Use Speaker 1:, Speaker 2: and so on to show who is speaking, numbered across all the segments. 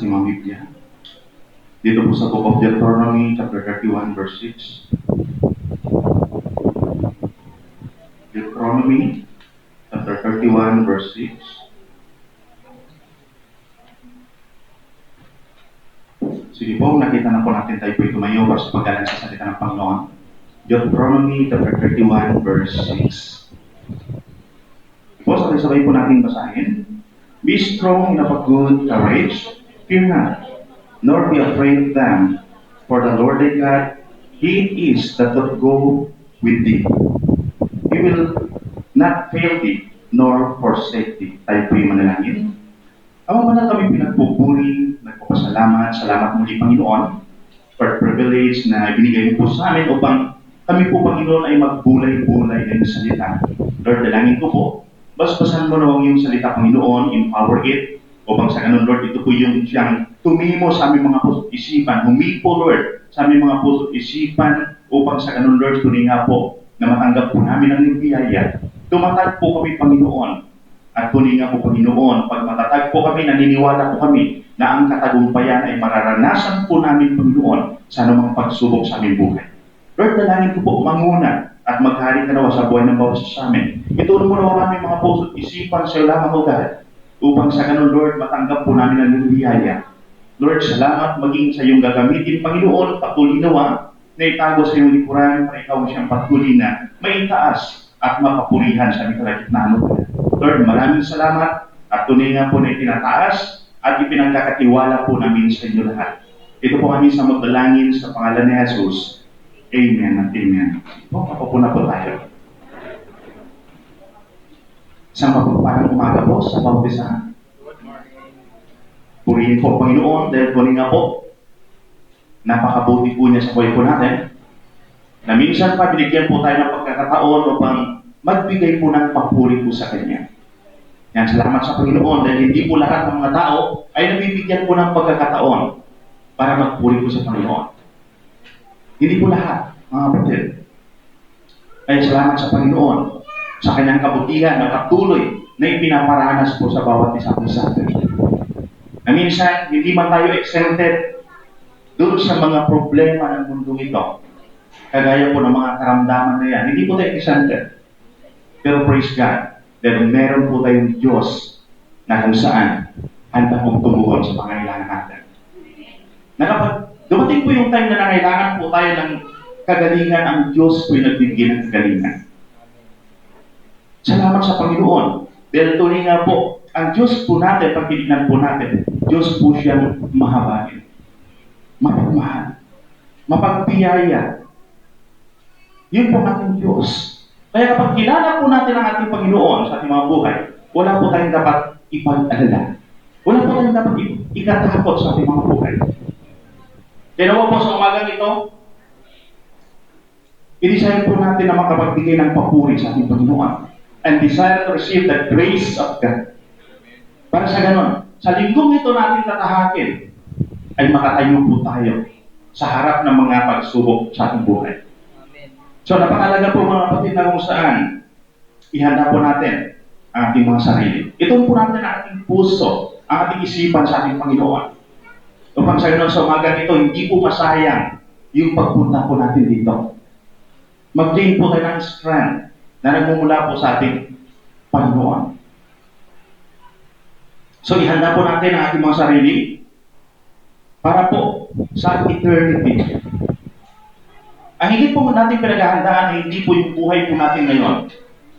Speaker 1: Mga Biblia. Dito po sa Book of Deuteronomy, chapter 31, verse 6. Deuteronomy, chapter 31, verse 6. Sige po, nakita na po natin tayo po tumayo para sa paggalang sa salita ng Panginoon. Deuteronomy, chapter 31, verse 6. Po, sabay-sabay po natin basahin. Be strong in a good courage, fear not, nor be afraid of them, for the Lord thy God, He is that doth go with thee. He will not fail thee, nor forsake thee. Tayo po'y manalangin. Ama na kami pinagpupuri, nagpapasalamat, salamat muli Panginoon, for privilege na ibinigay mo po sa amin upang kami po Panginoon ay magbulay-bulay ng salita. Lord, dalangin ko po, basbasan mo na yung salita Panginoon, empower it, upang sa ganun Lord, ito po yung siyang tumimo sa aming mga puso't isipan. Humipo Lord sa aming mga puso't isipan upang sa ganun Lord, tuloy nga po na matanggap po namin ang iyong biyaya. Tumatag po kami Panginoon. At tuloy nga po Panginoon, pag matatag po kami, naniniwala po kami na ang katagumpayan ay mararanasan po namin Panginoon sa anumang pagsubok sa aming buhay. Lord, dalangin ko po manguna at maghari ka nawa sa buhay ng bawat sa amin. Itulong mo nawa aming mga puso't isipan sa iyo lamang o God, upang sa ganun Lord, matanggap po namin ang iyong biyaya. Lord, salamat maging sa iyong gagamitin, Panginoon, patuloy nawa na itago sa iyong likuran para ikaw siyang patuloy na maitaas at mapapurihan sa aming kalagitnaan. Lord, maraming salamat at tunay nga po na itinataas at ipinagkakatiwala po namin sa inyo lahat. Ito po kami sa magdalangin sa pangalan ni Jesus. Amen at amen. Kapapuna po tayo. Isang mapagpalang umaga po sa bawat isa. Purihin po Panginoon dahil po nga po, napakabuti po niya sa buhay po natin. Na minsan pa binigyan po tayo ng pagkakataon upang magbigay po ng papuri po sa Kanya. Yan, salamat sa Panginoon dahil hindi po lahat ng mga tao ay nabibigyan po ng pagkakataon para magpuri po sa Panginoon. Hindi po lahat, mga kapatid. Kaya salamat sa Panginoon sa Kanyang kabutihan na patuloy na ipinaparanas po sa bawat isa po sa atin. Na minsan, hindi man tayo exempted doon sa mga problema ng mundong ito. Kagaya po ng mga karamdaman na yan. Hindi po tayo exempted. Pero praise God, dahil meron po tayong Diyos na kung saan handa pong tumugon sa pangailangan natin. Na kapag dumating po yung time na nangailangan po tayo ng kagalingan, ang Diyos po yung nagbibigay ng kagalingan. Salamat sa Panginoon. Dahil tuloy nga po, ang Diyos po natin, pag tinignan po natin, Diyos po siyang mahabain, mapagmahal, mapagbiyaya. Yun po ating Diyos. Kaya kapag kilala po natin ang ating Panginoon sa ating mga buhay, wala po tayong dapat ipag-alala. Wala po tayong dapat ikatakot sa ating mga buhay. Kaya nawa po sa umagang ito, i-desire po natin na makapagbigay ng papuri sa ating Panginoon and desire to receive the grace of God. Para sa ganon, sa linggong ito natin tatahakin, ay makatayo po tayo sa harap ng mga pagsubok sa ating buhay. So, napakalaga po mga kapatid na kung saan ihanda po natin ang ating mga sarili. Ito po natin ang ating puso, ang ating isipan sa ating Panginoon. Upang sa ganon sa umaga ito, hindi po masayang yung pagpunta po natin dito. Mag-gain po tayo ng strength na nagmumula po sa ating Panginoon. So, ihanda po natin ang ating mga sarili para po sa eternity. Ang hindi po natin pinaghahandaan ay hindi po yung buhay po natin ngayon.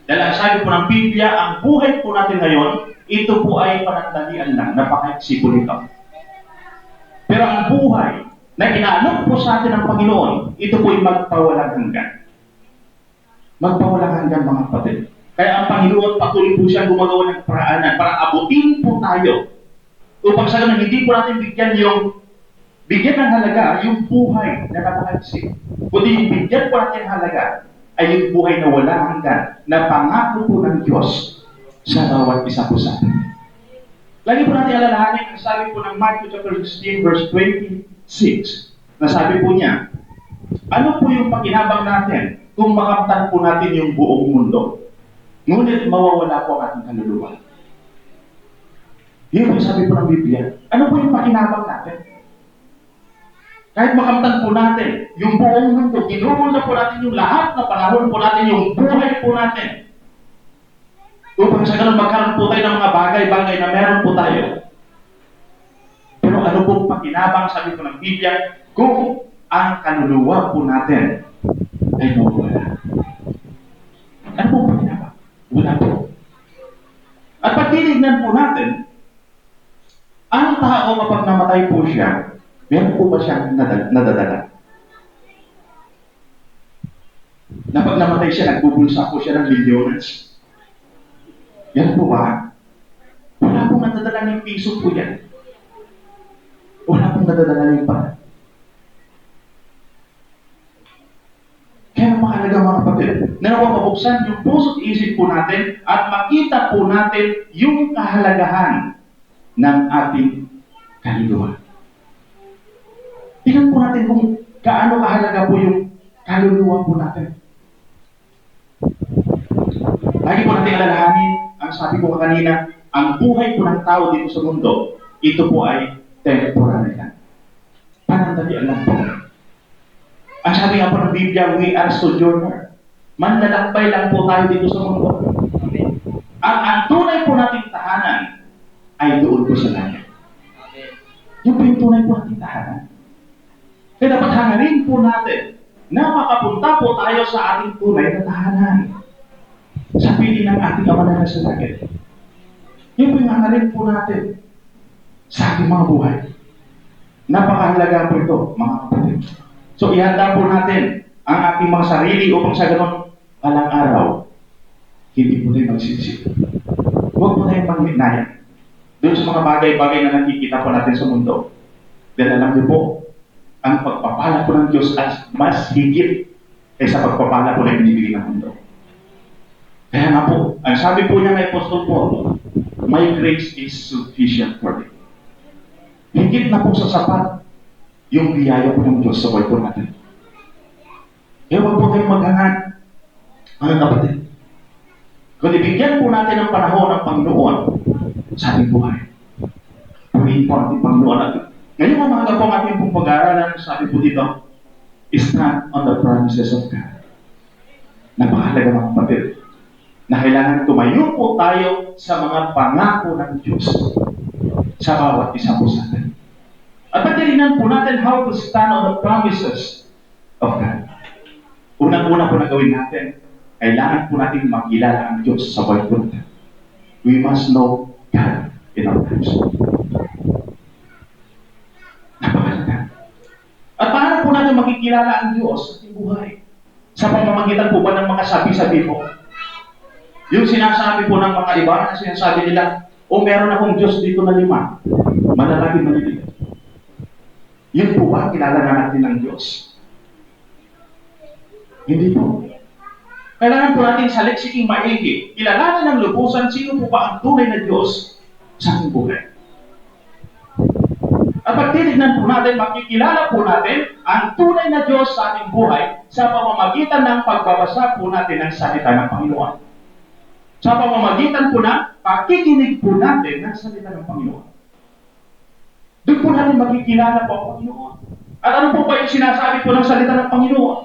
Speaker 1: Dahil ang sabi po ng Biblia, ang buhay po natin ngayon, ito po ay panandalian lang, napaka-eksipo nito. Pero ang buhay na inaalok po sa atin ng Panginoon, ito po ay magpawalang hanggan. Magpawalang hanggan mga kapatid. Kaya ang Panginoon patuloy po siyang gumagawa ng paraanan para abutin po tayo. Upang sa ganun, hindi po natin bigyan ng halaga yung buhay na napakagsik. Kundi yung bigyan po natin ng halaga ay yung buhay na wala hanggan, na pangako po ng Diyos sa bawat isa po sa atin. Lagi po natin alalahanin ang sabi po ng Matthew chapter 16 verse 26 na sabi po niya, ano po yung pakinabang natin kung makamtan po natin yung buong mundo? Ngunit mawawala po ang ating kaluluwa. Yun yung sabi po ng Biblia. Ano po yung pakinabang natin? Kahit makamtan po natin, yung buong mundo, ginugol na po natin yung lahat na panahon po natin, yung buhay po natin. Upang sa ganun magkaroon po tayo ng mga bagay-bagay na meron po tayo. Pero ano pong pakinabang, sabi po ng Biblia, kung ang kaluluwa po natin ay mawala. Ano pong pakinabang? Wala po. At pag tinignan po natin, ang tao kapag namatay po siya, meron po ba siyang nadadala? Na pag namatay siya, nagbubulsa po siya ng milyones. Yan po ba? Wala pong nadadala ng piso po yan. Wala pong nadadala ng pala. Kaya mahalaga mga kapatid, na napapabuksan yung puso't isip po natin at makita po natin yung kahalagahan ng ating kaluluwa. Tingnan po natin kung gaano kahalaga po yung kaluluwa po natin. Lagi po natin alalahanin, ang sabi ko kanina, ang buhay po ng tao dito sa mundo, ito po ay temporary lang. Panandalian lang po. Ang sabi nga po ng Biblia, we are sojourner. Manlalakbay lang po tayo dito sa mundo. Ang tunay po nating tahanan ay doon po sa langit. Yung po yung tunay po nating tahanan. Kaya dapat hangarin po natin na makapunta po tayo sa ating tunay na tahanan. Sa piling ng ating Ama na nasa langit. Yung po yung hangarin po natin sa ating mga buhay. Napakahalaga po ito, mga kapatid. So, ihanda po natin ang ating mga sarili upang sa ganon alang araw, hindi po tayo magsisip. Huwag po tayong manghinayang doon sa mga bagay-bagay na nakikita po natin sa mundo. Dahil alam niyo po, ang pagpapala po ng Diyos ay mas higit kaysa pagpapala po na binibigay ng mundo. Kaya nga po, ang sabi po niya kay Apostol Paul, my grace is sufficient for thee. Higit na po sa sapat yung biyaya po ng Diyos sa buhay po natin. Kaya huwag po tayong maghangad, mga kapatid. Kung ibigyan po natin ng panahon ng Panginoon sa ating buhay. Purihin po ating Panginoon. Ngayon ang mga po ang ating pong pag-aaralan, sabi po dito, stand on the promises of God. Napakahalaga mga kapatid, na kailangan tumayo po tayo sa mga pangako ng Diyos sa bawat isa po sa atin. At pagdirinan po natin how to stand on the promises of God. Unang-una po na gawin natin, kailangan po natin makilala ang Diyos sa buhay po natin. We must know God in our lives. Napakalaga. At paano po natin makikilala ang Diyos sa ating buhay? Sa pamamagitan po ba ng mga sabi-sabi po? Yung sinasabi po ng mga iba na sinasabi nila, o meron akong Diyos dito na 5, malalaki maliliit. Yun po ba, kilala na natin ang Diyos? Hindi po. Kailangan po natin sa leksiking maigi, kilalanin ng lubusan sino po ba ang tunay na Diyos sa ating buhay. At pag tinignan po natin, makikilala po natin ang tunay na Diyos sa ating buhay sa pamamagitan ng pagbabasa po natin ng salita ng Panginoon. Sa pamamagitan po ng pakikinig po natin ng salita ng Panginoon. Doon po natin makikilala po ang Panginoon. At ano po ba yung sinasabi po ng salita ng Panginoon?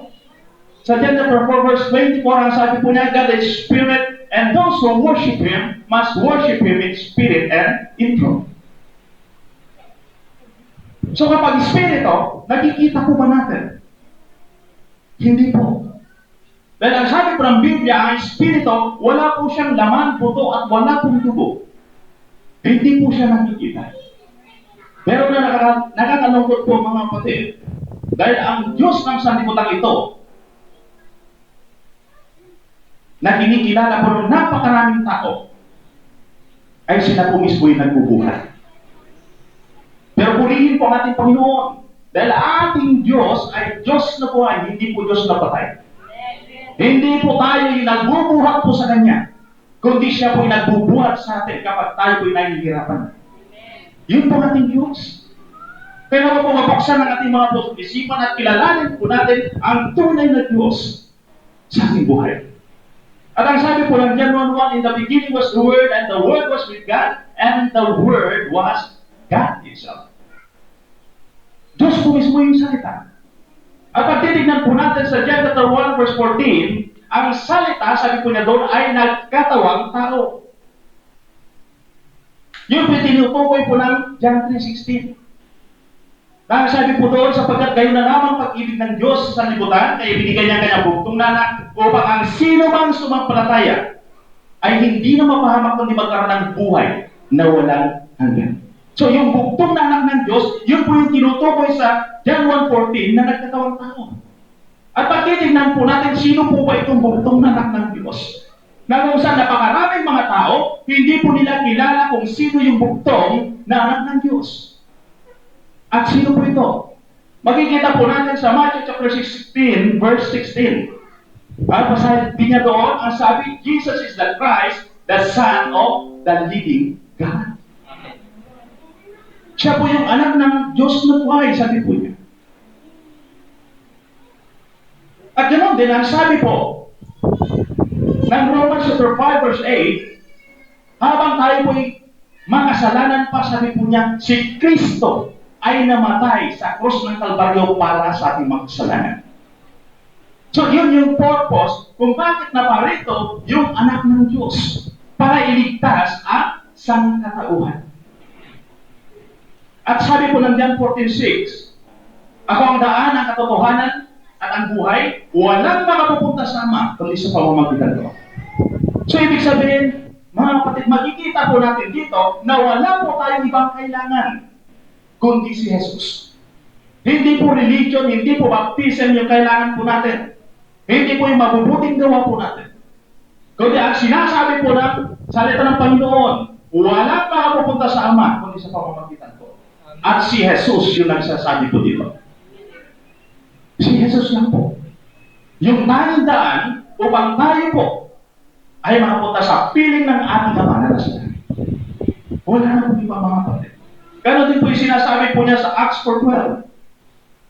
Speaker 1: Sa John chapter 4 verse 24, ang sabi po niya, God is Spirit, and those who worship Him must worship Him in spirit and in truth. So kapag Espiritu, nakikita po ba natin? Hindi po. Dahil ang sabi po ng Biblia, ang Espiritu, wala po siyang laman, buto, at wala pong dugo. Hindi po siya nakikita. Pero na nakakalungkot po mga kapatid, dahil ang Diyos ng sanlibutan ito, na kinikilala po ng napakaraming tao, ay sila po mismo yung nagbubuhay. Pero purihin po ang ating Panginoon, dahil ating Diyos ay Diyos na buhay, hindi po Diyos na patay. Hindi po tayo yung nagbubuhat po sa Kanya, kundi siya po yung nagbubuhat sa atin kapag tayo po yung nahihirapan. Yun po ating Diyos. Kaya po mapaksan ang ating mga pusong isipan at kilalanin po natin ang tunay na Diyos sa ating buhay. At ang sabi po ng John 1:1, in the beginning was the Word, and the Word was with God, and the Word was God Himself. Diyos po mismo yung salita. At pag titignan po natin sa John chapter 1 verse 14, ang salita, sabi po niya doon, ay nagkatawang tao. Yun po tinutukoy po ng John 3:16. Dahil sabi po doon, sapagkat gayon na lamang pag-ibig ng Diyos sa sanlibutan, kaya binigay niya kanyang buktong na anak, upang ang sino mang sumampalataya ay hindi na mapahamak kundi magkaroon ng buhay na walang hanggan. So yung buktong na anak ng Diyos, yun po yung tinutukoy sa John 1:14 na nagkatawang tao. At pag titignan po natin, sino po ba itong buktong na anak ng Diyos? Na kung saan napakaraming mga tao, hindi po nila kilala kung sino yung buktong na anak ng Diyos. At sino po ito? Makikita po natin sa Matthew chapter 16, verse 16. At pasabi niya doon, ang sabi, Jesus is the Christ, the Son of the living God. Siya po yung anak ng Diyos na buhay, sabi po niya. At ganoon din, ang sabi po, ng Romans chapter 5, verse 8, habang tayo po'y makasalanan pa, sabi po niya, si Kristo ay namatay sa krus ng Kalbaryo para sa ating mga kasalanan. So, yun yung purpose kung bakit naparito yung anak ng Diyos para iligtas ang sangkatauhan. At sabi po ng John 14:6, ako ang daan, ang katotohanan, at ang buhay, walang makapupunta sa Ama kundi sa pamamagitan ko. So, ibig sabihin, mga kapatid, makikita po natin dito na wala po tayong ibang kailangan kundi si Jesus. Hindi po religion, hindi po baptism yung kailangan po natin. Hindi po yung mabubuting gawa po natin. Kundi ang sinasabi po ng salita ng Panginoon, walang makapupunta sa Ama kundi sa pamamagitan ko. At si Jesus yung nagsasabi po dito. Si Jesus lang po. Yung tanging daan upang tayo po ay makapunta sa piling ng ating Ama na nasa langit. Wala na po iba mga kapatid. Ganon din po yung sinasabi po niya sa Acts 4:12.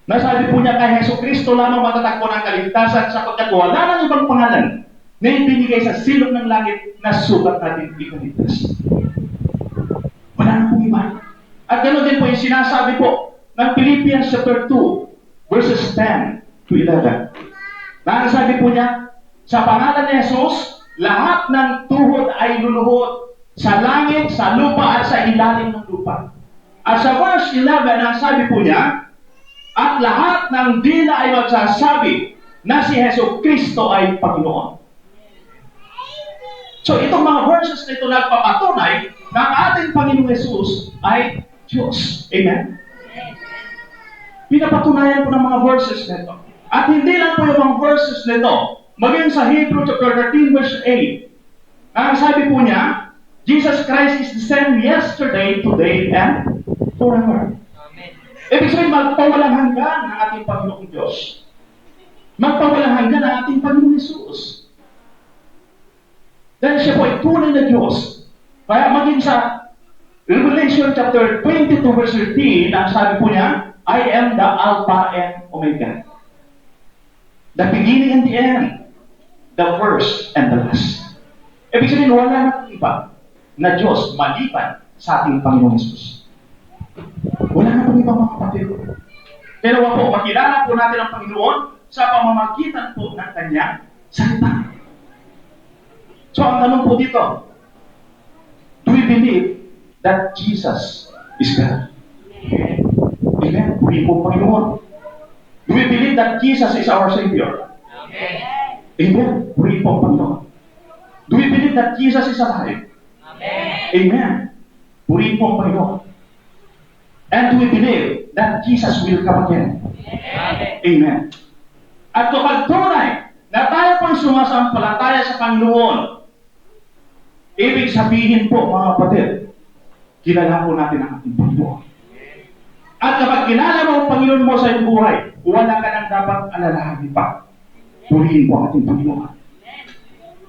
Speaker 1: Nasabi po niya kay Hesus Kristo lamang matatagpo ng kaligtasan sapagkat wala nang ibang pangalan na ibinigay sa silong ng langit na sukat natin ikaligtas. Wala na pong iba. At ganon din po yung sinasabi po ng Philippians chapter 2 verses 10 to 11. Nasabi po niya, sa pangalan ni Hesus, lahat ng tuhod ay luluhod sa langit, sa lupa at sa ilalim ng lupa. At sa verse 11, ang sabi po niya, at lahat ng dila ay magsasabi na si Hesus Kristo ay Panginoon. So itong mga verses na ito nagpapatunay na ang ating Panginoong Hesus ay Diyos. Amen? Pinapatunayan po ng mga verses na ito. At hindi lang po yung mga verses na ito, maging sa Hebrew chapter 13 verse 8, ang sabi po niya, Jesus Christ is the same yesterday, today, and forever. Amen. Ibig sabihin, magpawalang hanggan ang ating Panginoong Diyos. Magpawalang hanggan ang ating Panginoong Jesus. Dahil siya po ay tunay na Diyos. Kaya maging sa Revelation chapter 22 verse 13, ang sabi po niya, I am the Alpha and Omega. The beginning and the end. The first and the last. Ibig sabihin, wala na pong iba na Diyos maliban sa ating Panginoong Jesus. Wala na pong ibang mga kapatid. Pero po, makilala po natin ang Panginoon sa pamamagitan po ng kanyang salita. So, ang tanong po dito, do we believe that Jesus is God? Amen. Puri po Panginoon. Do we believe that Jesus is our Savior? Amen. Amen. Puri po Panginoon. Do we believe that Jesus is alive? Amen. Amen. Puri po Panginoon. And do we believe that Jesus will come again? Amen. Amen. At kapag tunay na tayo po'y sumasampalataya sa Panginoon, ibig sabihin po mga kapatid, kilala po natin ang ating Panginoon. At kapag kilala mo ang Panginoon mo sa iyong buhay, wala ka nang dapat alalahanin pa. Purihin po ang ating Panginoon.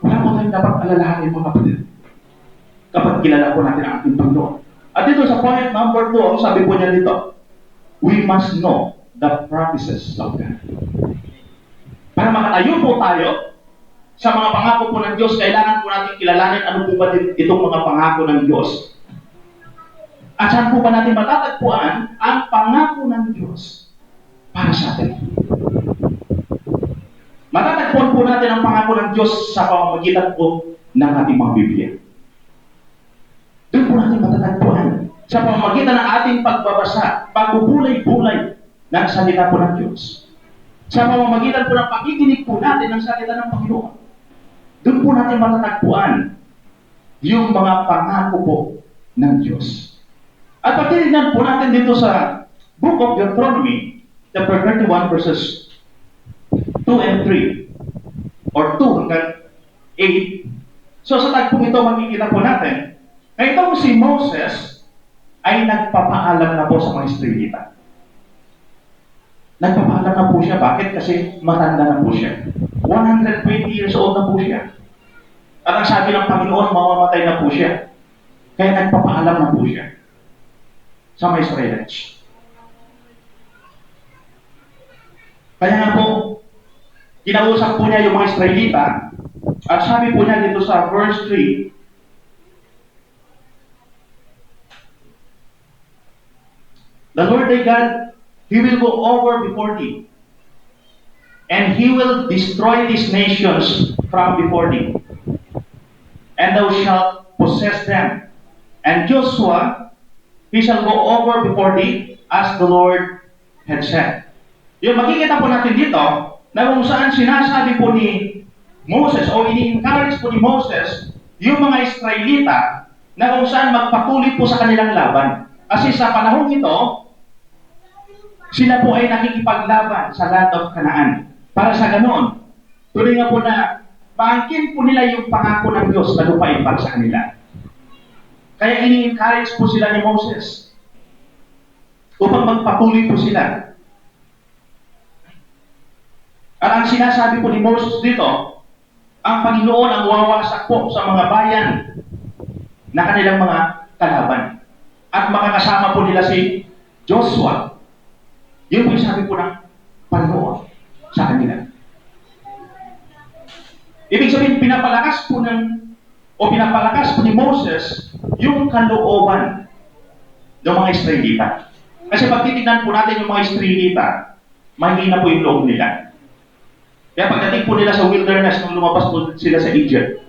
Speaker 1: Wala po tayong dapat alalahanin mga kapatid. Kapag kilala po natin ang ating Panginoon. At dito sa point number 2, ang sabi po niya dito, we must know the promises of God. Para makatayo po tayo sa mga pangako po ng Diyos, kailangan po natin kilalanin ano po ba itong mga pangako ng Diyos. At saan po ba natin matatagpuan ang pangako ng Diyos para sa atin? Matatagpuan po natin ang pangako ng Diyos sa pamamagitan po ng ating mga Biblia. Doon po natin matatagpuan sa pamamagitan ng ating pagbabasa, pagbubulay-bulay ng salita po ng Diyos. Sa pamamagitan po ng pakikinig po natin ng salita ng Panginoon. Doon po natin matatagpuan yung mga pangako po ng Diyos. At pagtitignan po natin dito sa Book of Deuteronomy, chapter 31, verses 2 and 3, or 2 hanggang 8. So sa tagpong ito, makikita po natin na itong si Moses ay nagpapaalam na po sa mga Israelita. Nagpapaalam na po siya. Bakit? Kasi matanda na po siya. 120 years old na po siya. At ang sabi ng Panginoon, mamamatay na po siya. Kaya nagpapaalam na po siya sa mga Israelites. Kaya nga po, kinausap po niya yung mga Israelita at sabi po niya dito sa verse 3, the Lord thy God, He will go over before thee, and He will destroy these nations from before thee, and thou shalt possess them. And Joshua, he shall go over before thee, as the Lord had said. Yung makikita po natin dito, na kung saan sinasabi po ni Moses, o ini-encourage po ni Moses, yung mga Israelita, na kung saan magpatuloy po sa kanilang laban. Kasi sa panahon ito, sila po ay nakikipaglaban sa land of Canaan. Para sa ganoon, tuloy nga po na maangkin po nila yung pangako ng Diyos na lupain para sa kanila. Kaya ini-encourage po sila ni Moses upang magpatuloy po sila. At ang sinasabi po ni Moses dito, ang Panginoon ang wawasak po sa mga bayan na kanilang mga kalaban. At makakasama po nila si Joshua. Yun po yung sabi po ng Panginoon sa kanila. Ibig sabihin, pinapalakas po ni Moses yung kalooban ng mga Israelita. Kasi pag titignan po natin yung mga Israelita, mahina po yung loob nila. Kaya pagdating po nila sa wilderness, nung lumabas po sila sa Egypt,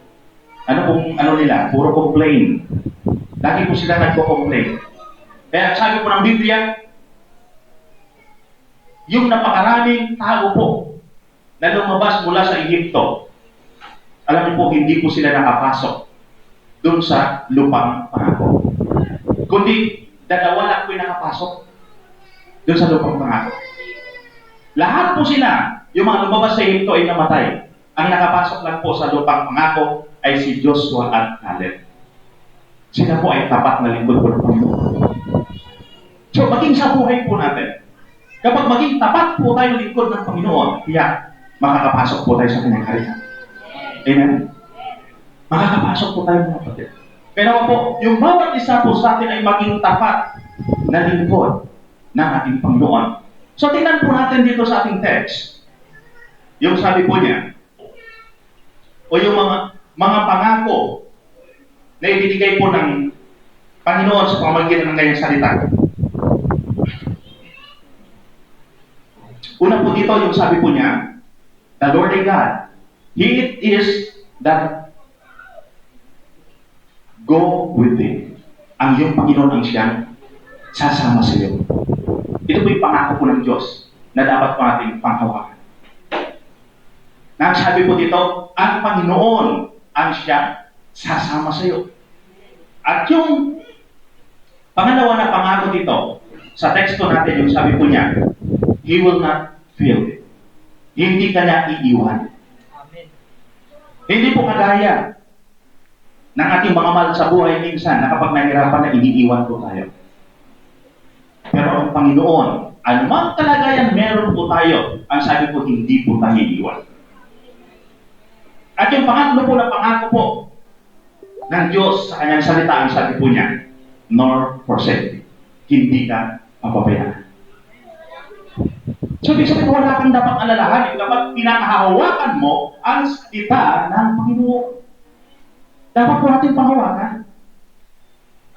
Speaker 1: ano nila? Puro complain. Lagi po sila nagko-complain. Kaya sabi po ng Biblia, yung napakaraming tao po na lumabas mula sa Egypto, alam niyo po, hindi po sila nakapasok doon sa lupang pangako. Kundi, dalawa lang po yung nakapasok doon sa lupang pangako. Lahat po sila, yung mga lumabas sa Egypto ay namatay. Ang nakapasok lang po sa lupang pangako ay si Joshua at Caleb. Sila po ay tapat na lingkod po ng Panginoon. So, maging sa buhay po natin, kapag maging tapat po tayo lingkod ng Panginoon, makakapasok po tayo sa kanyang kaharian. Amen? Makakapasok po tayo mga kapatid. Kaya po, yung bawat isa po sa atin ay maging tapat na lingkod ng ating Panginoon. So, tingnan po natin dito sa ating text. Yung sabi po niya, o yung mga pangako na ibinigay po ng Panginoon sa pamamagitan ng kanyang salita. Una po dito, yung sabi po niya, the Lord thy God, He it is that go with thee. Ang iyong Panginoon ang siyang sasama sa iyo. Ito po yung pangako po ng Diyos na dapat po natin panghawakan. Sabi po dito, ang Panginoon ang siyang sasama sa iyo. At yung pangalawa na pangako dito, sa teksto natin, yung sabi po niya, He will not fail it. Hindi ka niya iiwan. Amen. Hindi po kagaya ng ating mga mahal sa buhay minsan na kapag nahirapan na iniiwan po tayo. Pero ang Panginoon, anumang kalagayan meron po tayo, ang sabi po, hindi po tayo iiwan. At yung pangatlo po na pangako po ng Diyos sa kanyang salita, ang sabi po niya, nor forsake. Hindi ka papabayaan. So, ibig sabihin, wala kang dapat alalahanin kapag pinakahawakan mo ang salita ng Panginoon. Dapat po natin panghawakan.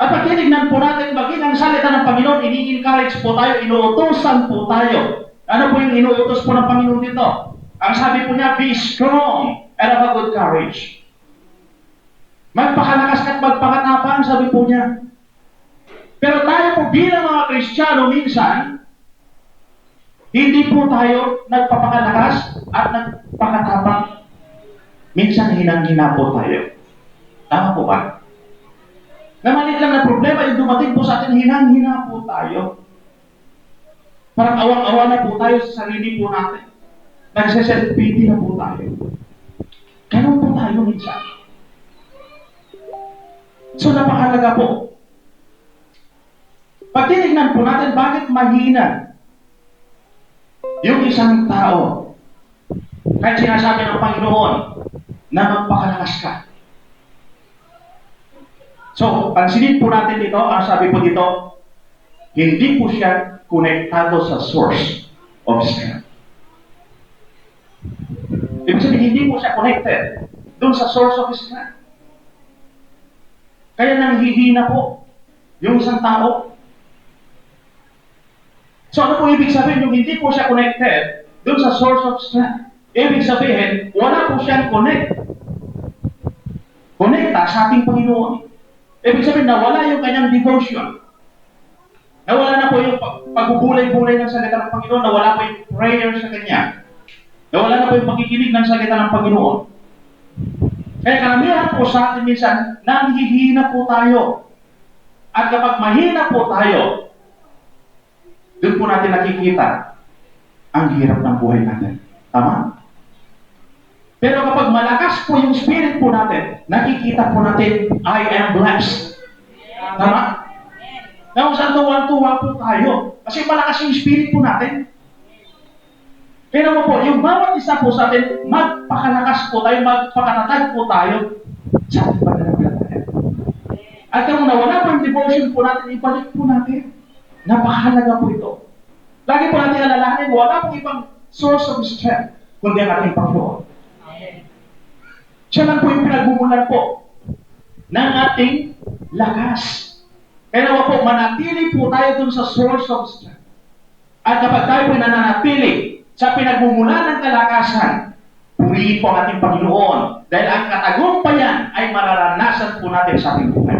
Speaker 1: At pag tinignan po natin, maging ang salita ng Panginoon, ini-encourage po tayo, inuutosan po tayo. Ano po yung inuutos po ng Panginoon dito? Ang sabi po niya, be strong and have a good courage. Magpakalakas at magpakatapang, sabi po niya. Pero tayo po bilang mga Kristiyano minsan, hindi po tayo nagpapakalakas at nagpakatapang. Minsan hinang-hina po tayo. Tama po ba? Na maliit lang na problema, yung dumating po sa atin, hinang-hina po tayo. Parang awang-awa na po tayo sa sarili po natin. Nagsiself-pity na po tayo. Ganun po tayo minsan. So napakalaga po. Pag tinignan po natin, bakit mahina yung isang tao? Kahit sinasabi ng Panginoon na magpakalakas ka. So, pansinin po natin dito, ang sabi po dito, hindi po siya konektado sa source of strength. Ibig sabihin, hindi po siya connected doon sa source of strength. Kaya nanghihina po yung isang tao. So, ano po ibig sabihin? Yung hindi po siya connected doon sa source of strength. Ibig sabihin, wala po siyang connecta sa ating Panginoon. Ibig sabihin, nawala yung kanyang devotion. Nawala na po yung pagbubulay-bulay ng salita ng Panginoon. Nawala po yung prayer sa kanya. Nawala na po yung pakikinig ng salita ng Panginoon. Kaya karamihan po sa atin minsan, nanghihina po tayo. At kapag mahina po tayo, doon po natin nakikita ang hirap ng buhay natin. Tama? Pero kapag malakas po yung spirit po natin, nakikita po natin, I am blessed. Tama? Na kung saan tuwa-tuwa po tayo. Kasi malakas yung spirit po natin. Pero po, yung bawat isa po sa atin, magpakalakas po tayo, magpakatatag po tayo sa ating pananampalataya. At kung nawala po yung devotion po natin, ibalik po natin. Napakahalaga po ito. Lagi po natin alalahanin, wala pong ibang source of strength, kundi ang ating Panginoon. Siya lang po yung pinagmumulan po ng ating lakas. Kaya naman po, manatili po tayo dun sa source of strength. At kapag tayo po nananatili sa pinagmumulan ng kalakasan, purihin po ang ating Panginoon. Dahil ang katagumpayan ay mararanasan po natin sa ating buhay.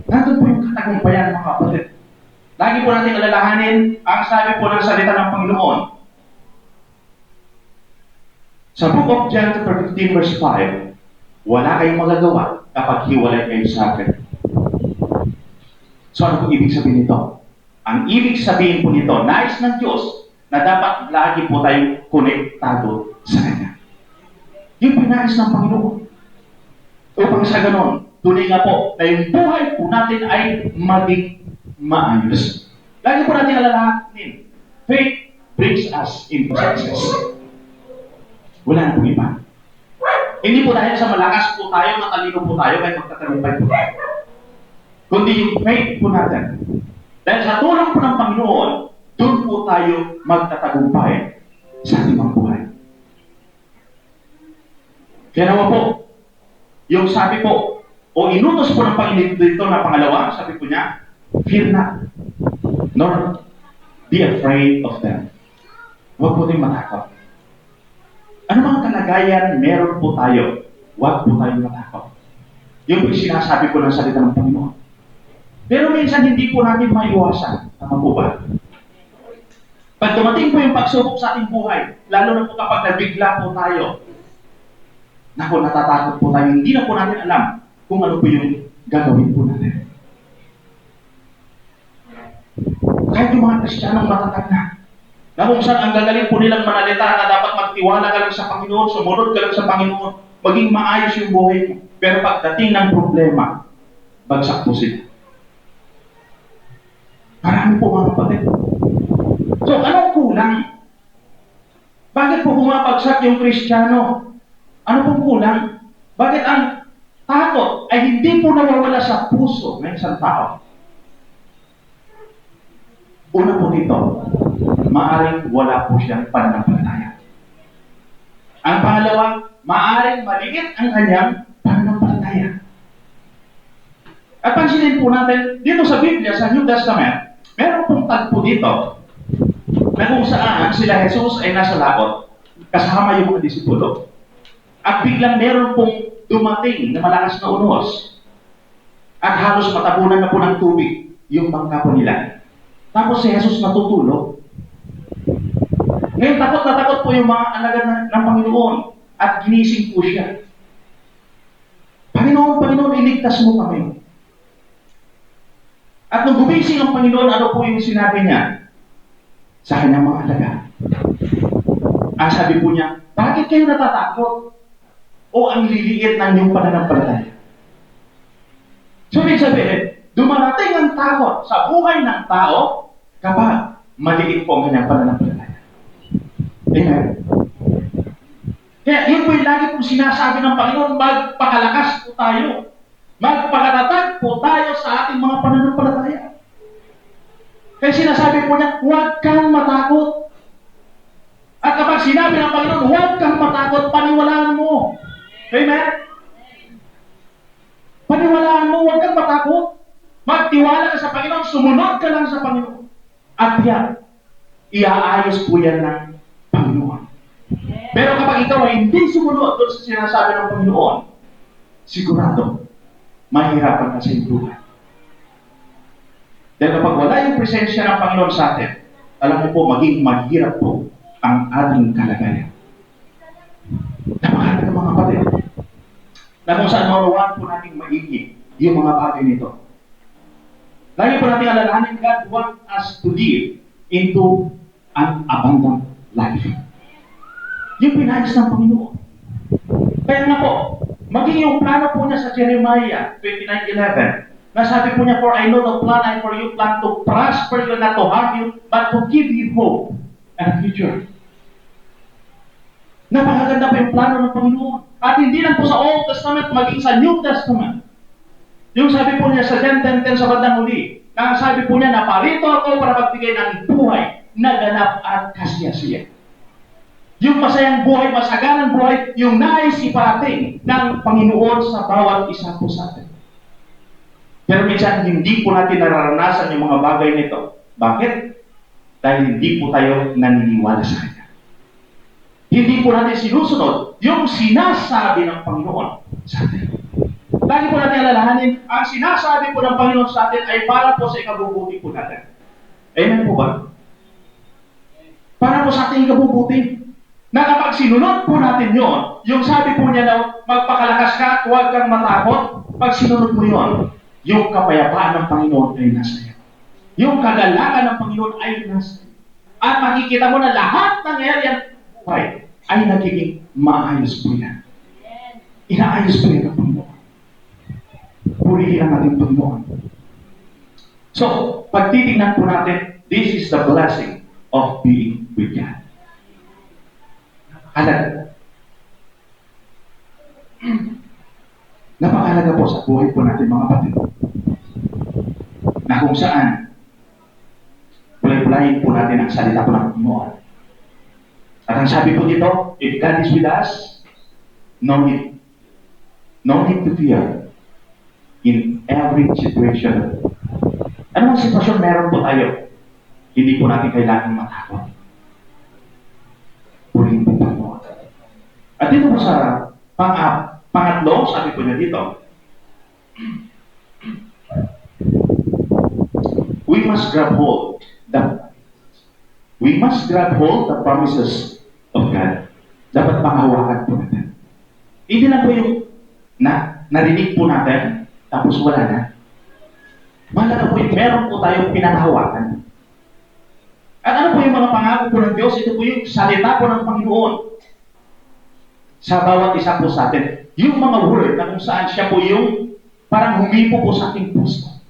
Speaker 1: Nandun po yung katagumpayan, mga kapatid. Lagi po natin alalahanin ang sabi po ng salita ng Panginoon. Sa Book of John chapter 15 verse 5, wala kayong magagawa kapag hiwalay kayo sa akin. So ano po ibig sabihin nito? Ang ibig sabihin po nito, nais ng Diyos na dapat lagi po tayong konektado sa Kanya. Yung pinais ng Panginoon. Upang sa ganon, tunay nga po na yung buhay po natin ay maging maayos. Lagi po natin alalahanin, faith brings us into success. Wala na po iba. Hindi po dahil sa malakas po tayo, matalino po tayo, kahit magtatagumpay po tayo. Kundi yung faith po natin. Dahil sa tulong po ng Panginoon, doon po tayo magtatagumpay sa ating mga buhay. Kaya naman po, yung sabi po, o inutos po ng Panginoon dito na pangalawa, sabi po niya, fear not, nor be afraid of them. Huwag po tayong matakot. Ano mga kalagayan meron po tayo? Huwag po tayong matakot. Yung po sinasabi ko ng salita ng Panginoon. Pero minsan hindi po natin maiwasan. Tama po ba? Pag dumating po yung pagsubok sa ating buhay, lalo na po kapag nabigla po tayo, naku, natatakot po tayo, hindi na po natin alam kung ano po yung gagawin po natin. Kahit yung mga Kristiyanong matatag na kung saan ang gagaling po nilang manalita na dapat magtiwala ka lang sa Panginoon, sumunod ka lang sa Panginoon, maging maayos yung buhay mo. Pero pagdating ng problema, bagsak po sila. Marami po mga kapatid. So, anong kulang? Bakit po bumabagsak yung Kristiyano? Ano pong kulang? Bakit ang takot ay hindi po nawawala sa puso ng isang tao? Una po dito, maaring wala po siyang pananampalataya. Ang pangalawa, maaring maliit ang kanyang pananampalataya. At pansinin po natin, dito sa Biblia, sa New Testament, meron pong tagpo dito na kung saan sila Jesus ay nasa laot, kasama yung mga disipulo. At biglang meron pong dumating na malakas na unos. At halos matabunan na po ng tubig yung bangka po nila. Tapos si Jesus natutulog. Ngayon takot na takot po yung mga alagad ng Panginoon. At ginising po siya. Panginoon, Panginoon, iligtas mo kami. At nung gumising ang Panginoon, ano po yung sinabi niya sa kanyang mga alagad? Ang sabi po niya, bakit kayo natatakot? O ang liliit ng iyong pananampalataya? So, ibig sabihin, dumarating ang takot sa buhay ng tao kapag maliit po ang kanyang pananampalataya. Amen? Kaya yun po yung lagi pong sinasabi ng Panginoon, magpakalakas po tayo. Magpakatatag po tayo sa ating mga pananampalataya. Kaya sinasabi po niya, huwag kang matakot. At kapag sinabi ng Panginoon, huwag kang matakot, paniwalaan mo. Amen? Paniwalaan mo, huwag kang matakot. Magtiwala ka sa Panginoon, sumunod ka lang sa Panginoon. At yan, iaayos po yan ng Panginoon. Pero kapag ikaw ay hindi sumunod doon sa sinasabi ng Panginoon, sigurado, mahirapan ka sa iyong buhay. Dahil kapag wala yung presensya ng Panginoon sa atin, alam mo po, maging mahirap po ang ating kalagayan. Napakalaga mga kapatid. Na kung saan maruwan po natin maigi yung mga bagay nito. Lagi po natin alalahanin, God wants us to live into an abundant life. Yung pinayos ng Panginoon. Kaya nga po, maging yung plano po niya sa Jeremiah 29:11, na sabi po niya, for I know the plan I for you, plan to prosper you, not to harm you, but to give you hope and a future. Napakaganda po yung plano ng Panginoon. At hindi lang po sa Old Testament, maging sa New Testament. Yung sabi po niya sa John 10:10 sa bandang huli, na sabi po niya, naparito ako para magbigay ng buhay na ganap at kasiyasiya. Yung masayang buhay, masaganang buhay, yung nais iparating ng Panginoon sa bawat isa po sa atin. Pero minsan, hindi po natin nararanasan yung mga bagay nito. Bakit? Dahil hindi po tayo naniniwala sa Kanya. Hindi po natin sinusunod yung sinasabi ng Panginoon sa atin. Lagi po natin alalahanin, ang sinasabi po ng Panginoon sa atin ay para po sa ikabubuti po natin. Amen po ba? Para po sa ating ikabubuti. Na kapag sinunod po natin yon, yung sabi po niya daw, magpakalakas ka at huwag kang matakot, pag sinunod mo yon, yung kapayapaan ng Panginoon ay nasa iyo. Yung kagalakan ng Panginoon ay nasa iyo. At makikita mo na lahat ng area buhay ay nagiging maayos po yan. Inaayos po yan ng Panginoon. Purihin ang ating Panginoon. So, pag titingnan po natin, this is the blessing of being with God. Halaga. Napakahalaga po sa buhay po natin mga kapatid. Na kung saan, bulay-bulayin po natin ang salita po ng Panginoon. At ang sabi po dito, if God is with us, no need to fear in every situation. Anong sitwasyon meron po tayo? Hindi po natin kailangan matakot. Purihin po Panginoon. At dito po sa pangatlo, sabi po niya dito, we must grab hold the promises of God. Dapat panghawakan po natin. Hindi lang po yung narinig po natin, tapos wala na. Mahalaga po yung meron po tayong pinanghawakan. At ano po yung mga pangako po ng Diyos? Ito po yung salita po ng Panginoon sa bawat isa po sa atin. Yung mga word na kung saan siya po yung parang humipo po sa ating puso.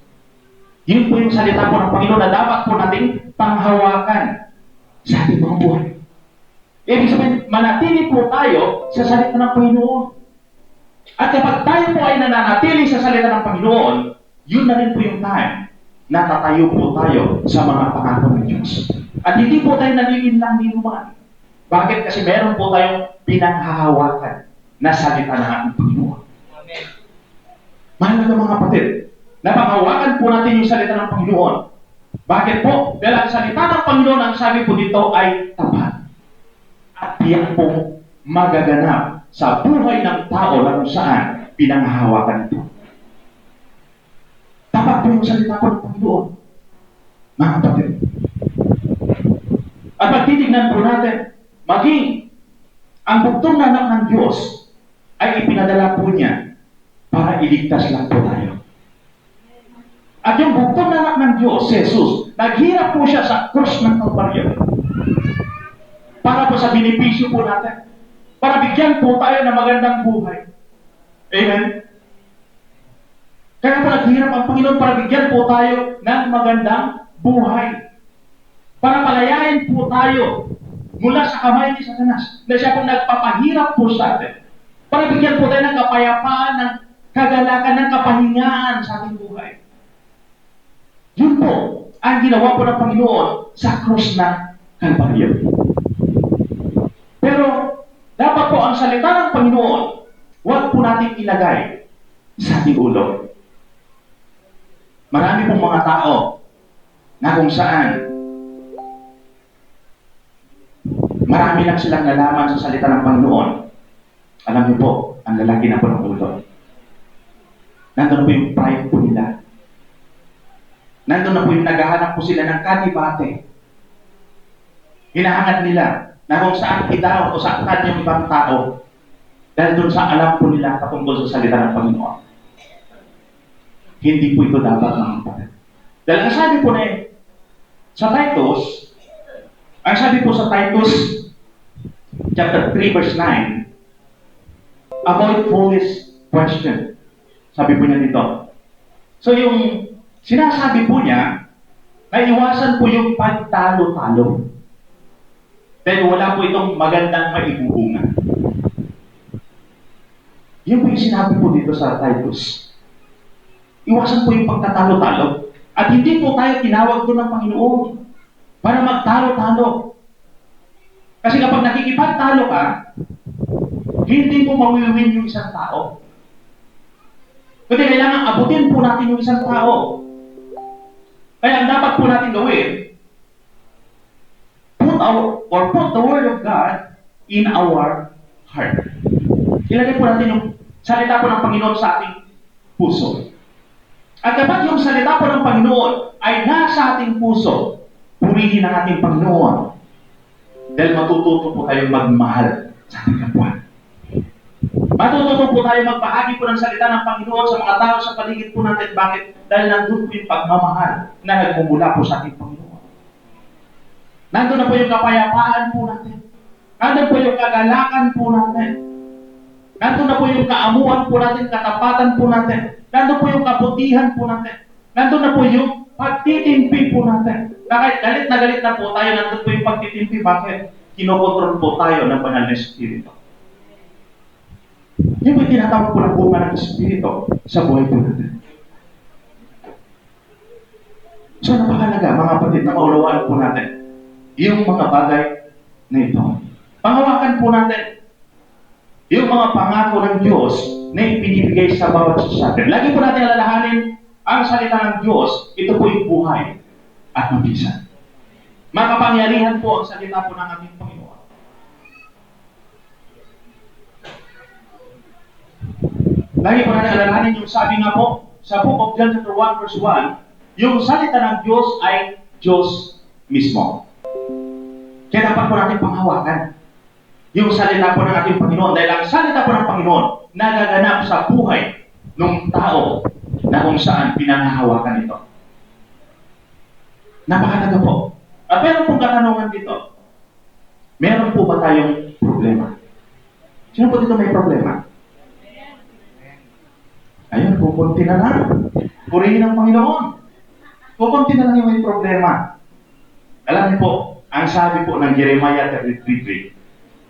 Speaker 1: Yun po yung salita po ng Panginoon na dapat po nating panghawakan sa ating mga buhay. Ibig sabihin, manatili po tayo sa salita ng Panginoon. At kapag tayo po ay nananatili sa salita ng Panginoon, yun na rin po yung time na tatayo po tayo sa mga pangako ng Diyos. At hindi po tayo nalilinlang ninuman. Bakit? Kasi meron po tayong pinanghahawakan na salita ng ating Panginoon. Amen. Mahalaga mga kapatid, Napanghawakan po natin yung salita ng Panginoon. Bakit po? Dahil ang salita ng Panginoon, ang sabi po dito ay tapat. At yan po magaganap sa buhay ng tao na kung saan pinanghahawakan ito. Tapat po yung salita po ng Panginoon. Mga kapatid. At pagtitignan po natin, maging ang bugtong na anak ng Diyos ay ipinadala po niya para iligtas lang po tayo. At yung bugtong na anak ng Diyos, Jesus, naghirap po siya sa krus ng Kalbaryo para po sa benepisyo po natin. Para bigyan po tayo ng magandang buhay. Amen? Kaya po naghirap ang Panginoon para bigyan po tayo ng magandang buhay. Para palayain po tayo mula sa kamay ni Satanas. Na siya po nagpapahirap po sa atin. Para bigyan po tayo ng kapayapaan, ng kagalakan, ng kapahingaan sa ating buhay. Yun po ang ginawa po ng Panginoon sa krus ng Kalbaryo. Pero dapat po ang salita ng Panginoon, huwag po natin ilagay sa ating ulo. Marami pong mga tao na kung saan marami lang silang nalaman sa salita ng Panginoon. Alam niyo po, ang lalaki na po ng ulo. Nandun po yung pride po nila. Nandun na po yung naghahanap po sila ng kanibate. Hinahangat nila na kung saan idaw o saktan yung ibang tao dahil dun sa alam po nila patungkol sa salita ng Panginoon. Hindi po ito dapat mga kapatid. Dahil ang sabi po na sa Titus, ang sabi po sa Titus chapter 3 verse 9, avoid foolish question. Sabi po niya dito. So yung sinasabi po niya na iwasan po yung pagtalo-talo. Dahil wala po itong magandang maibubunga. Yun po yung sinabi po dito sa Titus. Iwasan po yung pagtatalo-talo. At hindi po tayo tinawag doon ng Panginoon para magtalo-talo. Kasi kapag nakikipagtalo ka, hindi mo mawiwin yung isang tao. Kasi kailangan abutin po natin yung isang tao. Kaya ang dapat po natin gawin, put the Word of God in our heart. Ilagay po natin yung salita po ng Panginoon sa ating puso. At kapag yung salita po ng Panginoon ay nasa ating puso, purihin ang ating Panginoon. Dahil matututo po tayong magmahal sa ating kapwa. Matututo po tayo magbahagi po ng salita ng Panginoon sa mga tao sa paligid po natin. Bakit? Dahil nandun po yung pagmamahal na nagmumula po sa ating Panginoon. Nandun na po yung kapayapaan po natin. Nandun po yung kagalakan po natin. Nandun na po yung kaamuan po natin, katapatan po natin. Nandun po yung kabutihan po natin. Nandun na po yung pagtitimpi po natin. Kahit galit na po tayo, nandun po yung pagtitimpi. Bakit? Kinokontrol po tayo ng banal na Espiritu. Yung may tinatawag po ng bunga ng Espiritu sa buhay po natin. So napakalaga, mga kapatid, na maunawaan po natin yung mga bagay na ito. Panghawakan po natin yung mga pangako ng Diyos na ipinibigay sa bawat isa sa atin. Lagi po natin alalahanin ang salita ng Diyos, ito po yung buhay at mabisa. Makapangyarihan po ang salita po ng ating Panginoon. Lagi po natin alalahanin yung sabi nga po sa Book of John chapter 1 verse 1, yung salita ng Diyos ay Diyos mismo. Kaya dapat po natin panghawakan yung salita po ng ating Panginoon. Dahil ang salita po ng Panginoon nagaganap sa buhay ng tao na kung saan pinanghahawakan ito. Napakalaga po. At meron pong katanungan dito. Meron po ba tayong problema? Sino po dito may problema? Ayun, kukunti na lang. Purihin ang Panginoon. Kukunti na lang yung may problema. Alam niyo po, ang sabi po ng Jeremiah 33:3,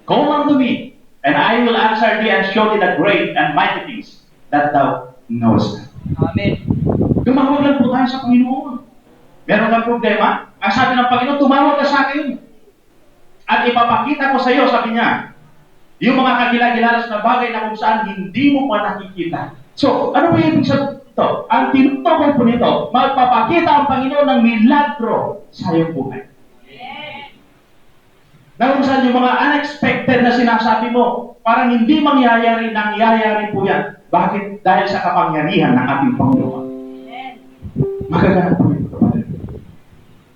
Speaker 1: call unto me, and I will answer thee and show thee the great and mighty things that thou knowest not.
Speaker 2: Amen.
Speaker 1: Tumawag lang po tayo sa Panginoon. Meron kang problema? Ang sabi ng Panginoon, tumawag ka sa akin. At ipapakita ko sa iyo, sabi niya, yung mga kagilagilalas na bagay na kung saan hindi mo pa nakikita. So, ano ba yung ibig ito, ang tinutukoy po nito, magpapakita ang Panginoon ng milagro sa iyong buhay. Na kung saan yung mga unexpected na sinasabi mo, parang hindi mangyayari, nangyayari po yan. Bakit? Dahil sa kapangyarihan ng ating Panginoon. Magaganap po ito, kapatid.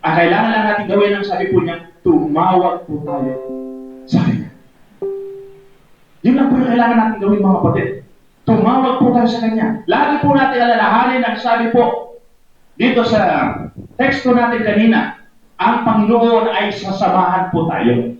Speaker 1: Ang kailangan lang natin gawin, ang sabi po niya, tumawag po tayo sa Kanya. Yun lang po yung kailangan natin gawin, mga kapatid. Tumawag po tayo sa Kanya. Lagi po natin alalahanin ang sabi po dito sa teksto natin kanina, ang Panginoon ay sasamahan po tayo.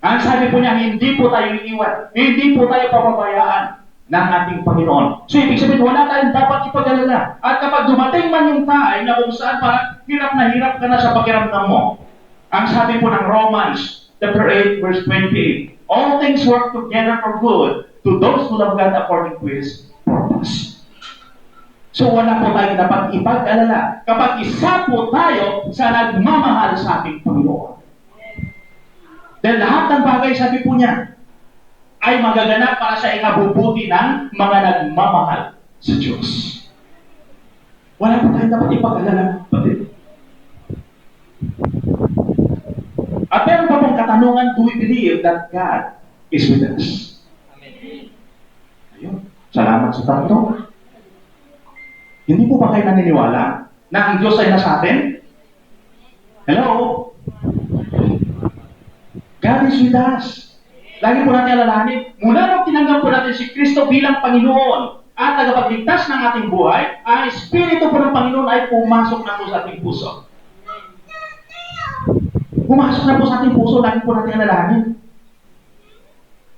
Speaker 1: Ang sabi po niya, hindi po tayo iiwan. Hindi po tayo papabayaan ng ating Panginoon. So, ibig sabihin, wala tayong dapat ipag-alala. At kapag dumating man yung time na kung saan parang hirap na hirap ka na sa pakiramdam mo, ang sabi po ng Romans, chapter 8, verse 28, all things work together for good to those who love God according to His purpose. So, wala po tayong dapat ipag-alala kapag isa po tayo sa nagmamahal sa ating Panginoon. Dahil lahat ng bagay, sabi po niya, ay magaganap para sa ikabubuti ng mga nagmamahal sa Diyos. Wala po tayong dapat ipag-alala, kapatid. At meron pa pong katanungan, do we believe that God is with us? Amen. Ayun. Salamat sa tanto. Hindi po ba kayo naniniwala na ang Diyos ay nasa atin? Hello? God is with us. Lagi po natin alalahanin, mula nung tinanggap po natin si Kristo bilang Panginoon at tagapagligtas ng ating buhay, ang Espiritu po ng Panginoon ay pumasok na po sa ating puso. Pumasok na po sa ating puso, lagi po natin alalahanin.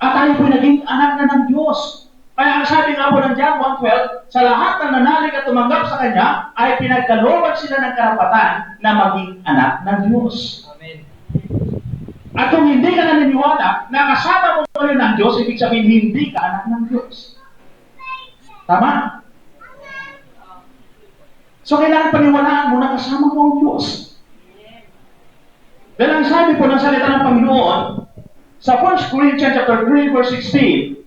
Speaker 1: At tayo po naging anak na ng Diyos. Kaya ang sabi nga po ng John 1:12, sa lahat ng nanalig at tumanggap sa Kanya, ay pinagkalooban sila ng karapatan na maging anak ng Diyos. Amen. At kung hindi ka naniniwala na kasama mo ngayon ng Diyos, ibig sabihin hindi ka anak ng Diyos. Tama? So kailangan paniwalaan mo na kasama mo ang Diyos. Dahil ang sabi po ng salita ng Panginoon, sa 1 Corinthians chapter 3, verse 16,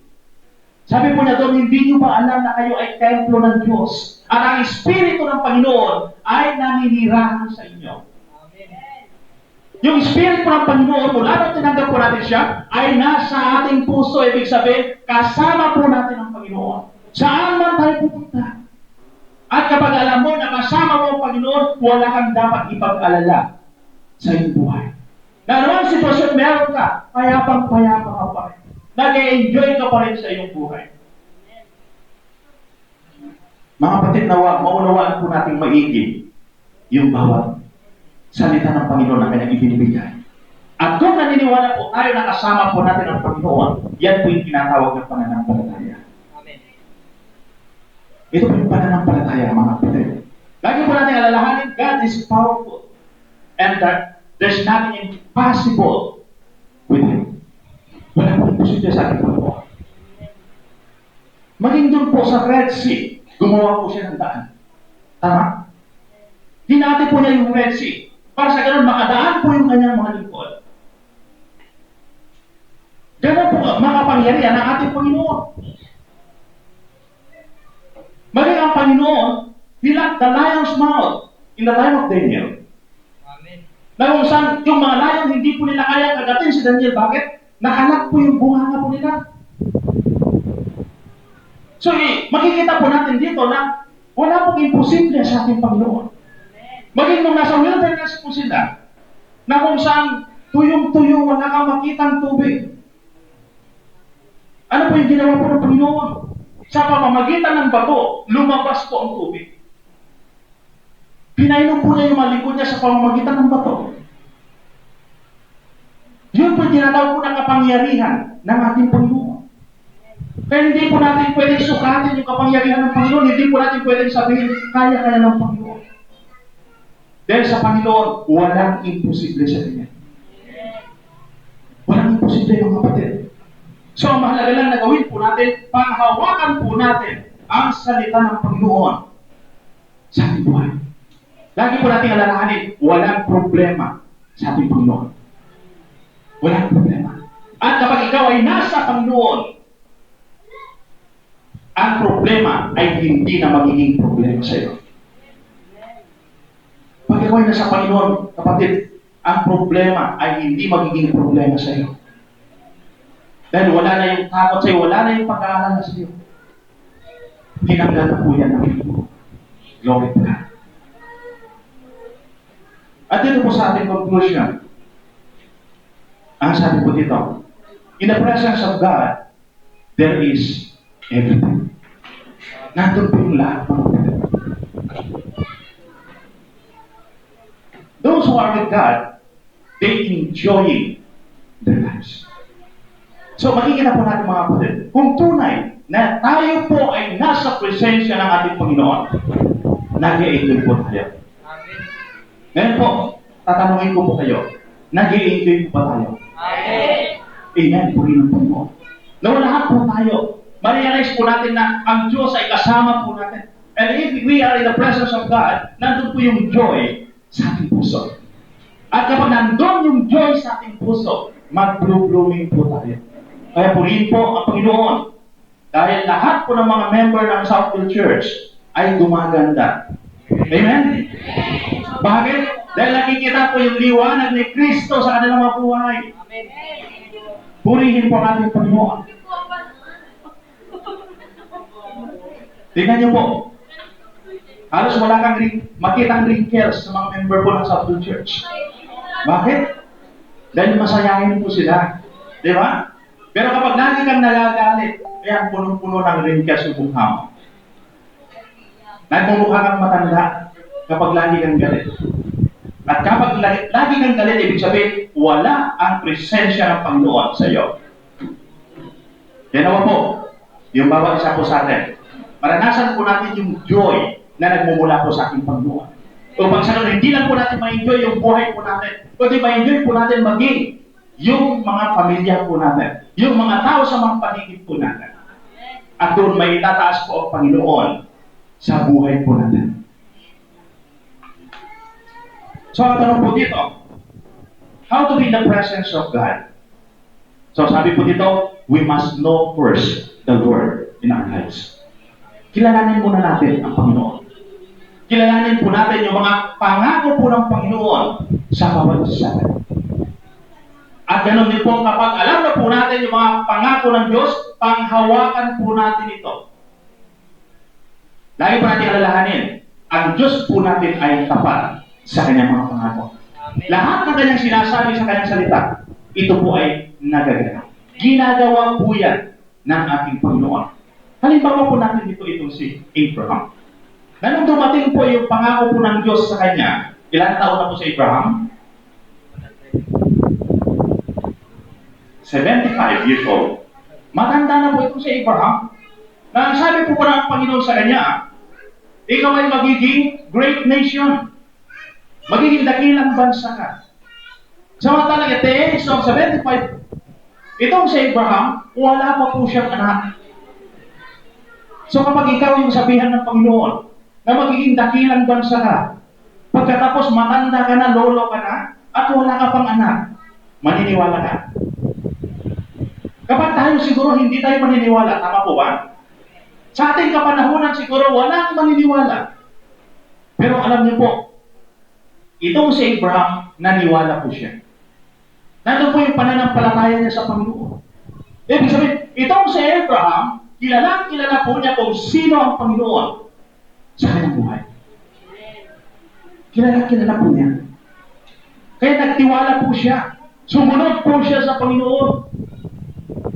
Speaker 1: sabi po niya doon, hindi niyo ba alam na kayo ay templo ng Diyos? At ang Espiritu ng Panginoon ay naninirahan sa inyo. Yung Espiritu ng Panginoon, mula nung tinanggap po natin siya, ay nasa ating puso. Ibig sabihin, kasama po natin ang Panginoon. Saan man tayo pupunta. At kapag alam mo na kasama mo ang Panginoon, wala kang dapat ipag-alala sa iyong buhay. Na anumang sitwasyon meron ka, payapang-payapa ka pa rin. Nag-e-enjoy ka pa rin sa iyong buhay. Mga kapatid, maunawaan po natin maigi yung bawat salita ng Panginoon na kanyang ibinibigay. At kung naniniwala po tayo na kasama po natin ang Panginoon, yan po yung tinatawag ng pananampalataya. Amen. Ito po yung pananampalataya, mga kapatid. Lagi po natin alalahanin, God is powerful. And that there's nothing impossible with Him. Wala po imposible sa ating Panginoon. Maging doon po sa Red Sea, gumawa po siya ng daan. Tama? Hinati po niya yung Red Sea. Para sa ganun, makadaan po yung kanyang mga lingkod. Ganun po makapangyarihan ng ating Panginoon. Maging ang Panginoon, bilang the lion's mouth in the time of Daniel. Amen. Na kung saan yung mga lion, hindi po nila kaya kagatin si Daniel. Bakit? Nakalak po yung bunganga po nila. So, makikita po natin dito na wala pong imposible sa ating Panginoon. Maging nung nasa wilderness po sila, na kung saan tuyong-tuyo, wala kang makitang tubig. Ano po yung ginawa po ng Panginoon? Sa pamamagitan ng bato, lumabas po ang tubig. Pinainom po niya yung malikod niya sa pamamagitan ng bato. Yun po yung tinatawag po ng kapangyarihan ng ating Panginoon. Kaya hindi po natin pwedeng sukatin yung kapangyarihan ng Panginoon, hindi po natin pwedeng sabihin, kaya-kaya ng Panginoon. Dahil sa Panginoon, walang imposible sa Kanya. Walang imposible, mga kapatid. So, ang mahalaga lang na gawin po natin, panghawakan po natin ang salita ng Panginoon sa ating buhay. Lagi po natin alalahanin, walang problema sa ating Panginoon. Walang problema. At kapag ikaw ay nasa Panginoon, ang problema ay hindi na magiging problema sa iyo. Pag ikaw ay nasa Panginoon, kapatid, ang problema ay hindi magiging problema sa iyo. Dahil wala na yung takot sa iyo, wala na yung pag-aalala sa iyo. Tinanggal na po yan ng Panginoon. Glory to God. At dito po sa ating conclusion, ang sabi po dito, in the presence of God, there is everything. Nandun po yung lahat ng mga. Those who are with God, they enjoy their lives. So makikita po natin mga kapatid, kung tunay na tayo po ay nasa presensya ng ating Panginoon, nag-i-enjoy po tayo. Ngayon po, tatanungin ko po kayo, nag-i-enjoy po ba tayo? Amen. Purihin ng Panginoon. Nawalahan po tayo. Ma-realize po natin na ang Diyos ay kasama po natin. And if we are in the presence of God, nandun po yung joy sa ating puso. At kapag nandun yung joy sa ating puso, mag-blooming po tayo. Kaya purihin po ang Panginoon. Dahil lahat po ng mga member ng Southfield Church ay gumaganda. Amen? Bakit? Dahil nakikita po yung liwanag ni Kristo sa kanilang mga buhay. Purihin po ang ating Panginoon. Tingnan niyo po. Halos wala kang makitang wrinkles sa mga member po ng Southfield Church. Bakit? Dahil masayahin po sila. Di ba? Pero kapag lagi kang nagagalit, kaya punong-puno ng wrinkles yung mukha mo. Nagmumukha kang matanda kapag lagi kang galit. At kapag lagi kang galit, ibig sabihin, wala ang presensya ng Panginoon sa iyo. Yan naman po, yung bawat isa po sa atin. Maranasan po natin yung joy na nagmumula po sa ating Panginoon. Upang sa ganun, hindi lang po natin ma-enjoy yung buhay po natin, kundi ma-enjoy po natin maging yung mga pamilya po natin, yung mga tao sa mga paligid po natin. At doon may itataas po ang Panginoon sa buhay po natin. So, ang tanong po dito, how to be in the presence of God? So, sabi po dito, we must know first the Lord in our lives. Kilalanin muna natin ang Panginoon. Kilalanin po natin yung mga pangako po ng Panginoon sa bawat isa. At ganoon din po, kapag alam na po natin yung mga pangako ng Diyos, panghawakan po natin ito. Lagi po natin alalahanin, ang Diyos po natin ay tapat sa kanyang mga pangako. Amen. Lahat ng kanyang sinasabi sa kanyang salita, ito po ay nagaganap. Ginagawa po yan ng ating Panginoon. Halimbawa po natin dito itong si Abraham. Na nung dumating po yung pangako po ng Diyos sa kanya, ilang taon na po si Abraham? 75 years old. Matanda na po ito si Abraham. Na sabi po ng Panginoon sa kanya, ikaw ay magiging great nation. Magiging dakilang bansa ka. Samantalang at the age of 75, itong si Abraham, wala pa po siyang anak. So kapag ikaw yung sabihan ng Panginoon na magiging dakilang bansa ka, pagkatapos matanda ka na, lolo ka na, at wala ka pang anak, maniniwala ka. Kapag tayo siguro hindi tayo maniniwala, tama po ba? Sa ating kapanahunan siguro walang maniniwala. Pero alam niyo po, itong si Abraham, naniwala po siya. Nandun po yung pananampalataya niya sa Panginoon. Ibig sabihin, itong si Abraham, kilala po niya kung sino ang Panginoon sa kanyang buhay. Kilala po niya. Kaya nagtiwala po siya. Sumunod po siya sa Panginoon.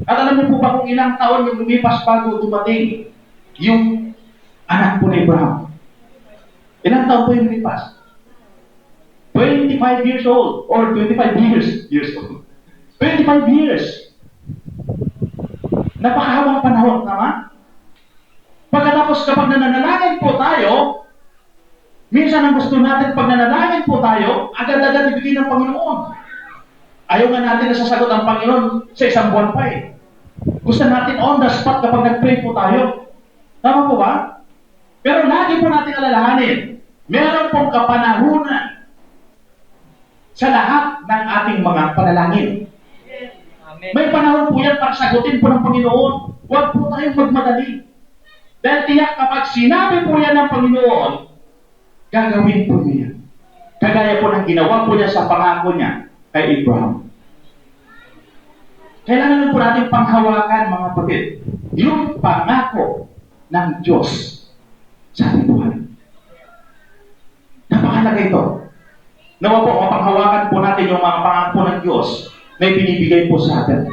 Speaker 1: At alam niyo po ba kung ilang taon yung lumipas bago dumating yung anak po ni Abraham? Ilang taon po yung lumipas? 25 years old or 25 years old. 25 years. Napakahabang panahon, tama? Pagkatapos kapag nananalangin po tayo, minsan ang gusto natin pag nananalangin po tayo, agad-agad ibigay ng Panginoon. Ayaw nga natin na sasagot ang Panginoon sa isang buwan pa eh. Gusto natin on the spot kapag nag-pray po tayo. Tama po ba? Pero lagi po natin alalahanin, meron pong kapanahunan sa lahat ng ating mga panalangin. Amen. May panahon po yan para sagutin po ng Panginoon. Huwag po tayong magmadali. Dahil tiyak kapag sinabi po yan ng Panginoon, gagawin po niya. Kagaya po ng ginawa po niya sa pangako niya kay Abraham. Kailangan po natin panghawakan, mga kapatid, yung pangako ng Diyos sa ating buhay. Napakalaga ito. Nawa po, mapanghawakan po natin yung mga pangako ng Diyos na ibinibigay po sa atin.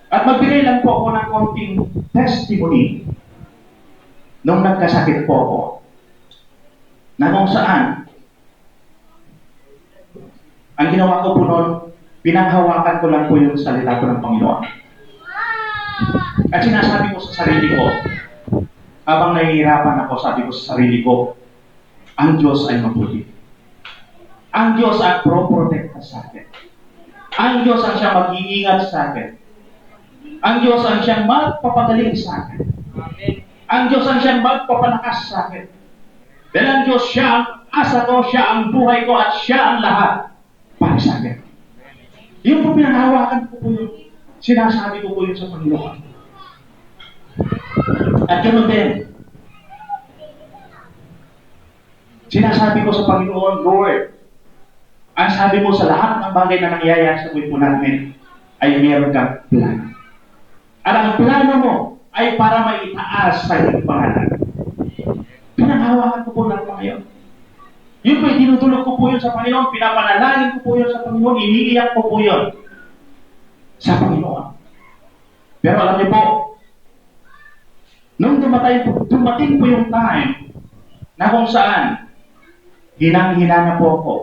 Speaker 1: At magbigay lang po ako ng konting testimony nung nagkasakit po ako. Na kung saan, ang ginawa ko po noon, pinanghawakan ko lang po yung salita ko ng Panginoon. At sinasabi ko sa sarili ko, habang nahihirapan ako, sabi ko sa sarili ko, ang Diyos ay mabuti. Ang Diyos ang pro-protecta sa akin. Ang Diyos ang siyang mag-iingat sa akin. Ang Diyos ang siyang magpapagaling sa akin. Ang Diyos ang siyang magpapalakas sa akin. Dahil ang Diyos siya ang asa ko, siya ang buhay ko, at siya ang lahat para sa akin. Yung po pinanghawakan ko po yun. Sinasabi ko po yun sa Panginoon. At ganoon din, sinasabi ko sa Panginoon, Lord, ang sabi mo sa lahat ng bagay na nangyayari sa buhay po namin ay meron kang plano. At ang plano mo ay para maitaas sa iyong pangalan. Pinanghawakan ko po ng Panginoon. Yun po, tinutulog ko po yun sa Panginoon, pinapanalangin ko po yun sa Panginoon, iniiyak ko po yun sa Panginoon. Pero alam niyo po, nung dumating po yung time na kung saan hinang-hina na po ako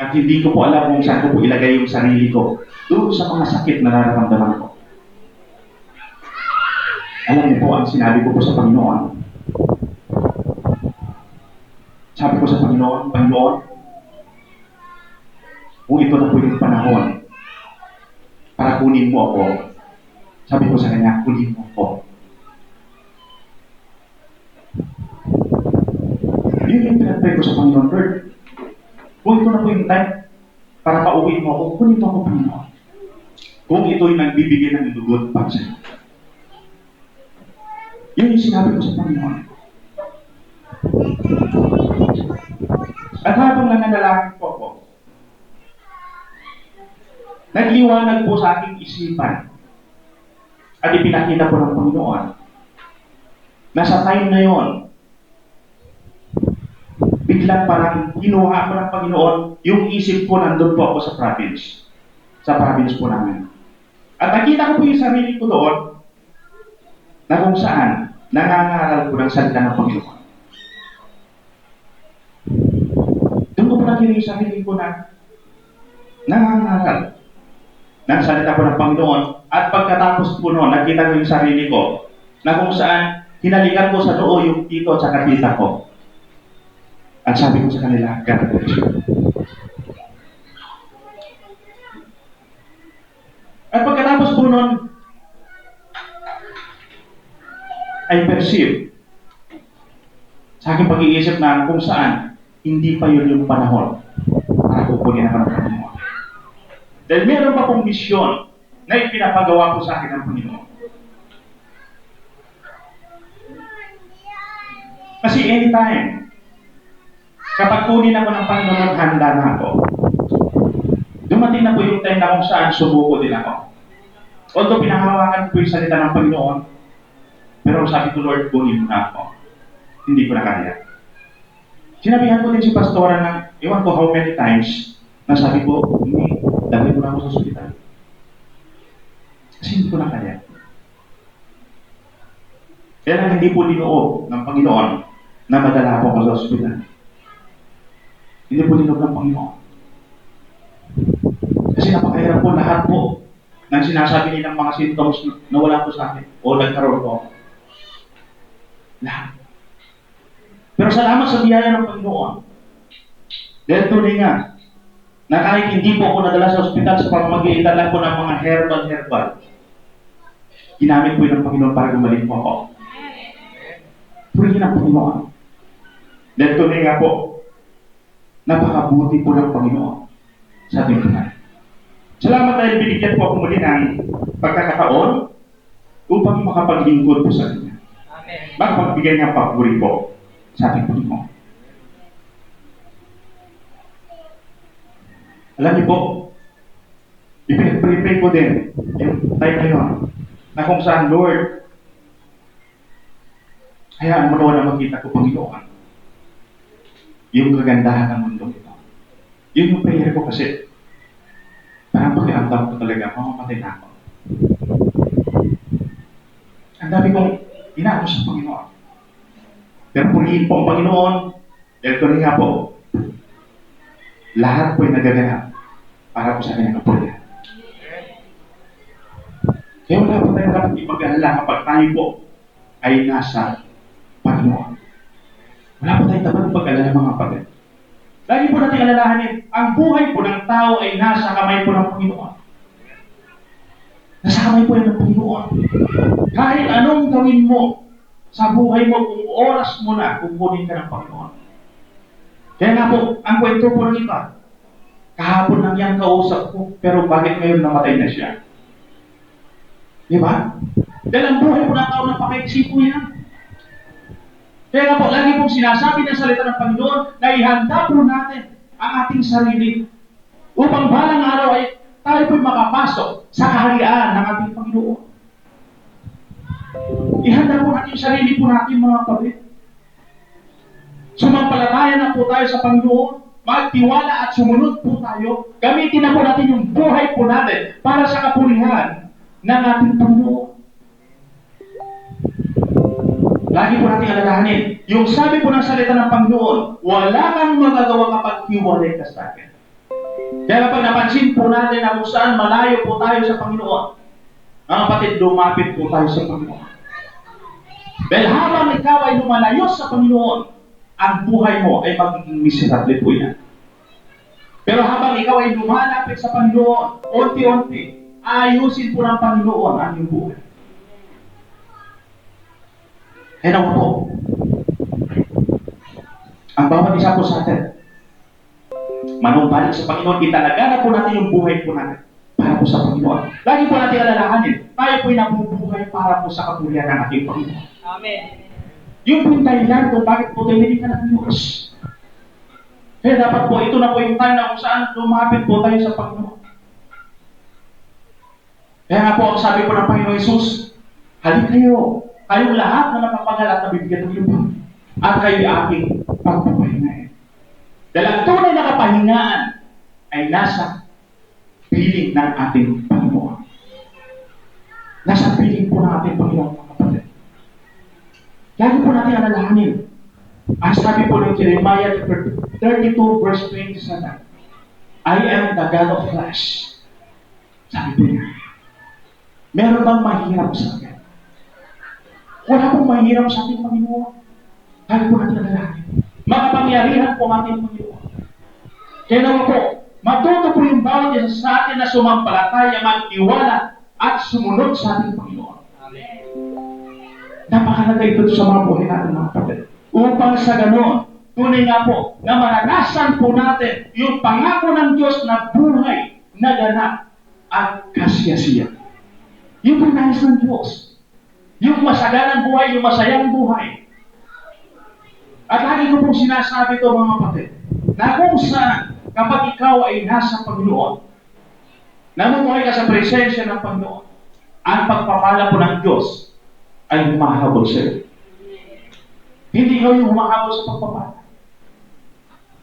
Speaker 1: at hindi ko po alam kung saan ko po ilagay yung sarili ko doon sa mga sakit na nararamdaman ko. Alam niyo po, ang sinabi ko po sa Panginoon, sabi ko sa Panginoon, Panginoon, kung ito na po yung panahon para kunin mo ako, sabi ko sa Kanya, kunin mo ako. Yun yung pinag-pray ko sa Panginoon, Lord. Kung ito na po yung time para pauwiin mo ako, kunin mo ako, Panginoon. Kung ito yung nagbibigay ng dugot para sa iyo. Yun yung sinabi ko sa Panginoon. At habang nananalangin po ako, nagliwanag po sa aking isipan at ipinakita po ng Panginoon na sa time na yon, biglang parang kinuha ko ng Panginoon yung isip ko nandun po ako sa province. Sa province po namin. At nakita ko po yung sarili ko doon na kung saan nangangaral ko ng salita ng Panginoon. Doon ko po nakita yung sarili ko na nangangaral ng salita ko ng Panginoon. At pagkatapos po noon, nakita ko yung sarili ko na kung saan hinalikan ko sa noo yung tito at saka tita ko. At sabi ko sa kanila, God bless you. At pagkatapos po noon, I perceive sa aking pag-iisip na kung saan hindi pa yun yung panahon para kukunin ako ng Panginoon. Dahil meron pa pong misyon na ipinapagawa po sa akin ng Panginoon. Kasi anytime, kapag kunin ako ng Panginoon, handa na ako. Dumating na po yung time na kung saan sumuko din ako. Although pinahawakan ko yung salita ng Panginoon, pero sabi ko, Lord, kunin mo na ako. Hindi ko na kaya. Sinabihan ko din si Pastora na, ewan ko how many times, na sabi ko, hindi, dahil ko na ako sa ospital. Kasi hindi ko na kaya. Kaya lang hindi po dinoob ng Panginoon na madala po ako sa ospital. Hindi po dinoob ng Panginoon. Kasi napakahirap po lahat po ng sinasabi nilang mga symptoms na wala po sa akin o nagkaroon po. Lahat. Pero salamat sa biyaya ng Panginoon. Dahil tunay nga, na kahit hindi po ako nadala sa ospital sa pamamagitan lang po ng mga herbal, ginamit po yun ng Panginoon para gumaling po ako. Purihin ang Panginoon. Dahil tunay nga po, napakabuti po ng Panginoon sa ating buhay. Salamat dahil binigyan po ako muli ng pagkakataon upang makapaglingkod po sa Kanya.
Speaker 2: Amen.
Speaker 1: Makapagbigay ng papuri po sa ating Panginoon. Alam niyo po, ipinag-pray ko din yung time na yun, na kung saan, Lord, hayaan mo naman na makita ko, Panginoon, yung kagandahan ng mundo ito. Yun yung prayer ko kasi, parang pakiramdam ko talaga, mamamatay na ako. Ang dami kong inaano sa Panginoon. Pero purihin po ang Panginoon, dahil ko rin nga po, lahat po ay nagaganap para po sa kanyang kapurihan. Kaya wala po tayo dapat ipag-alala kapag tayo po ay nasa Panginoon. Wala po tayo dapat ipag-alala mga kapatid. Lagi po natin alalahanin, ang buhay po ng tao ay nasa kamay po ng Panginoon. Nasa kamay po yan ng Panginoon. Kahit anong gawin mo sa buhay mo, kung oras mo na, kukunin ka ng Panginoon. Kaya nga po, ang kwento po ng iba, kahapon lang yan kausap ko, pero bakit ngayon namatay na siya? Di ba? Dahil ang buhay po ng tao ng pakaiksi po yan. Kaya nga po, lagi pong sinasabi ng salita ng Panginoon na ihanda po natin ang ating sarili upang balang araw ay tayo po'y makapasok sa kaharian ng ating Panginoon. Ihanda po natin yung sarili po natin mga kapatid. Sumampalataya na po tayo sa Panginoon, magtiwala at sumunod po tayo. Gamitin na po natin yung buhay po natin para sa kapurihan ng ating Panginoon. Lagi po natin alalahanin, yung sabi po ng salita ng Panginoon, wala kang magagawa kapag hiwalay ka sa akin. Kaya kapag napansin po natin na kung saan malayo po tayo sa Panginoon, mga kapatid, lumapit po tayo sa Panginoon. Dahil habang ikaw ay lumalayo sa Panginoon, ang buhay mo ay magiging miserable po yan. Pero habang ikaw ay lumalapit sa Panginoon, unti-unti, ayusin po ng Panginoon ang iyong buhay. Kaya naman po, ang bawat isa po sa atin, manumbalik sa Panginoon, italaga na po natin yung buhay po natin para po sa Panginoon. Lagi po natin alalahanin, tayo po'y nabubuhay para po sa kapurihan ng ating Panginoon.
Speaker 2: Amen.
Speaker 1: Yung po yung dahilan kung bakit po tayo nilika ng Diyos. Kaya dapat po, ito na po yung time na kung saan lumapit po tayo sa Panginoon. Kaya nga po, ang sabi po ng Panginoon Jesus, halik kayo, kayong lahat na napapagal at nabibigyan ng lubang, at kayo'y aking pagpapahingain. Dahil ang tunay na kapahingaan ay nasa piling ng ating Panginoon. Nasa piling po ng ating Panginoon, mga kapatid. Lagi po natin alalahanin. Ang sabi po ng Jeremiah 32 verse 27, I am the God of flesh. Sabi po niya, meron bang mahirap sa akin? Wala pong mahirap sa ating Panginoon. Lagi po natin alalahanin. Makapangyarihan po ang ating Panginoon. Kaya naman po, matuto po yung bawat isa sa atin na sumampalataya, magtiwala, at sumunod sa ating Panginoon.
Speaker 2: Amen.
Speaker 1: Napakalaga ito sa mga buhay natin mga kapatid. Upang sa ganon, tunay nga po, na maranasan po natin yung pangako ng Diyos na buhay na ganap at kasiyasiya. Yung po nais ng Diyos. Yung masaganang buhay, yung masayang buhay. At lagi ko pong sinasabi ito mga kapatid, na kung saan kapag ikaw ay nasa Panginoon, namumuhay ka sa presensya ng Panginoon, ang pagpapala po ng Diyos ay humahabol sa iyo. Hindi ikaw yung humahabol sa pagpapala.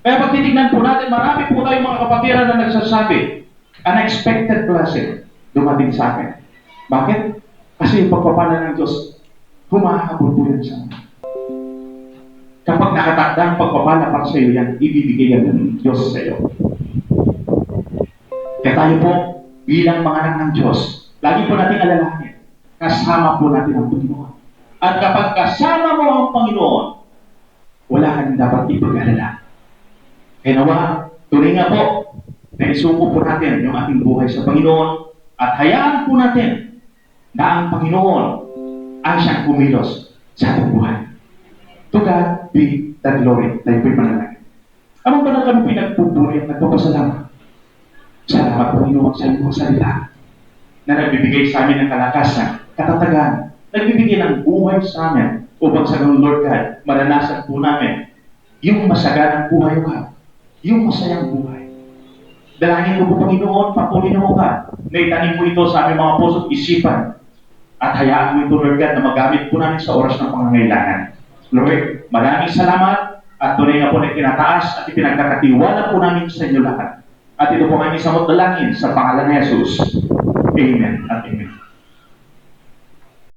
Speaker 1: Kaya pag titignan po natin, marami po tayong mga kapatiran na nagsasabi, unexpected blessing dumating sa akin. Bakit? Kasi yung pagpapala ng Diyos, humahabol po yan sa akin. Kapag nakatakda ang pagpapala para sa iyo yan, ibibigay yan ng Diyos sa iyo. Kaya tayo po, bilang mga anak ng Diyos, lagi po natin alalahanin, kasama po natin ang Panginoon. At kapag kasama mo ang Panginoon, wala kang dapat ipag-alala. Kaya nawa, tunay nga po, na isuko po natin yung ating buhay sa Panginoon at hayaan po natin na ang Panginoon ang siyang kumilos sa ating buhay. To God be the glory. Tayo po'y manalangin. Anong ba na kami pinagpupuri at nagpapasalamat? Salamat Panginoon sa iyong salita na nagbibigay sa amin ng kalakasan katatagan, nagbibigay ng buhay sa amin upang sa ganun, Lord God, maranasan po namin yung masaganang buhay, God, yung masayang buhay. Dalangin ko po, Panginoon, patuloy na mo, God, na itanim mo ito sa aming mga puso at isipan at hayaan mo ito, Lord God, na magamit po namin sa oras ng pangangailangan. Lord, maraming salamat at tunay na po na itinataas at ipinagkakatiwala po namin sa inyo lahat. At ito po kami sa dalangin sa pangalan ni Jesus. Amen at amen.